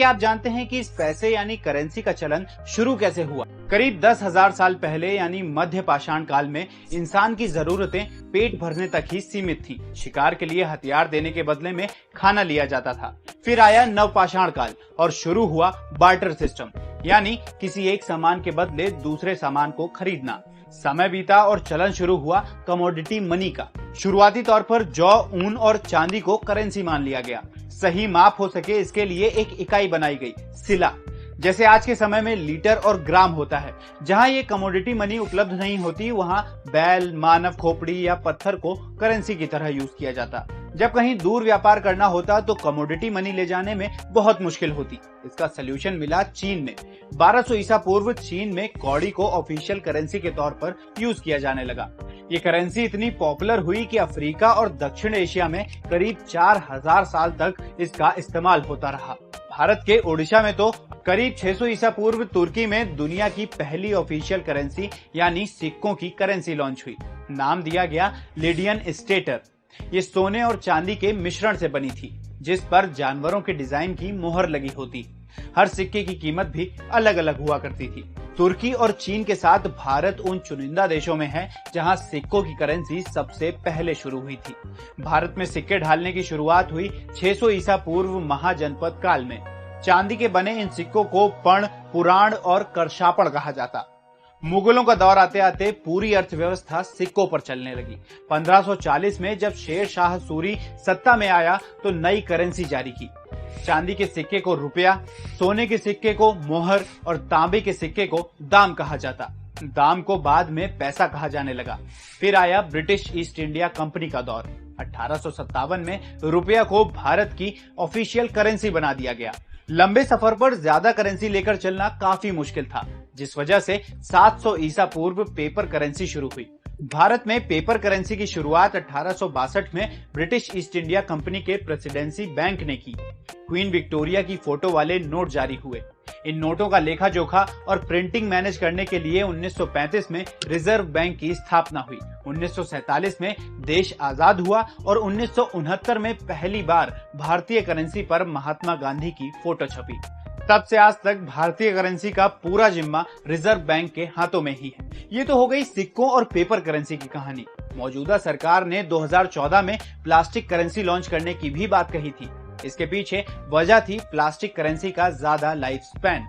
क्या आप जानते हैं कि इस पैसे यानी करेंसी का चलन शुरू कैसे हुआ? करीब 10,000 साल पहले यानी मध्य पाषाण काल में इंसान की जरूरतें पेट भरने तक ही सीमित थीं। शिकार के लिए हथियार देने के बदले में खाना लिया जाता था। फिर आया नवपाषाण काल और शुरू हुआ बार्टर सिस्टम, यानी किसी एक सामान के बदले दूसरे सामान को खरीदना। समय बीता और चलन शुरू हुआ कमोडिटी मनी का। शुरुआती तौर पर जौ, ऊन और चांदी को करेंसी मान लिया गया। सही माप हो सके इसके लिए एक इकाई बनाई गई, सिला। जैसे आज के समय में लीटर और ग्राम होता है। जहां ये कमोडिटी मनी उपलब्ध नहीं होती, वहां बैल, मानव खोपड़ी या पत्थर को करेंसी की तरह यूज किया जाता। जब कहीं दूर व्यापार करना होता तो कमोडिटी मनी ले जाने में बहुत मुश्किल होती। इसका सलूशन मिला चीन में। 1200 ईसा पूर्व चीन में कौड़ी को ऑफिशियल करेंसी के तौर पर यूज किया जाने लगा। ये करेंसी इतनी पॉपुलर हुई कि अफ्रीका और दक्षिण एशिया में करीब 4000 साल तक इसका इस्तेमाल होता रहा। भारत के ओडिशा में तो करीब 600 ईसा पूर्व तुर्की में दुनिया की पहली ऑफिशियल करेंसी यानी सिक्कों की करेंसी लॉन्च हुई। नाम दिया गया लिडियन स्टेटर। ये सोने और चांदी के मिश्रण से बनी थी, जिस पर जानवरों के डिजाइन की मोहर लगी होती। हर सिक्के की कीमत भी अलग अलग हुआ करती थी। तुर्की और चीन के साथ भारत उन चुनिंदा देशों में है जहां सिक्कों की करेंसी सबसे पहले शुरू हुई थी। भारत में सिक्के ढालने की शुरुआत हुई 600 ईसा पूर्व महाजनपद काल में। चांदी के बने इन सिक्कों को पण, पुराण और करशापड़ कहा जाता। मुगलों का दौर आते आते पूरी अर्थव्यवस्था सिक्कों पर चलने लगी। 1540 में जब शेर शाह सूरी सत्ता में आया तो नई करेंसी जारी की। चांदी के सिक्के को रुपया, सोने के सिक्के को मोहर और तांबे के सिक्के को दाम कहा जाता। दाम को बाद में पैसा कहा जाने लगा। फिर आया ब्रिटिश ईस्ट इंडिया कंपनी का दौर। 1857 में रुपया को भारत की ऑफिशियल करेंसी बना दिया गया। लंबे सफर पर ज्यादा करेंसी लेकर चलना काफी मुश्किल था, जिस वजह से 700 ईसा पूर्व पेपर करेंसी शुरू हुई। भारत में पेपर करेंसी की शुरुआत 1862 में ब्रिटिश ईस्ट इंडिया कंपनी के प्रेसिडेंसी बैंक ने की। क्वीन विक्टोरिया की फोटो वाले नोट जारी हुए। इन नोटों का लेखा जोखा और प्रिंटिंग मैनेज करने के लिए 1935 में रिजर्व बैंक की स्थापना हुई। 1947 में देश आजाद हुआ और 1969 में पहली बार भारतीय करेंसी पर महात्मा गांधी की फोटो छपी। तब से आज तक भारतीय करेंसी का पूरा जिम्मा रिजर्व बैंक के हाथों में ही है। ये तो हो गई सिक्कों और पेपर करेंसी की कहानी। मौजूदा सरकार ने 2014 में प्लास्टिक करेंसी लॉन्च करने की भी बात कही थी। इसके पीछे वजह थी प्लास्टिक करेंसी का ज्यादा लाइफ स्पैन।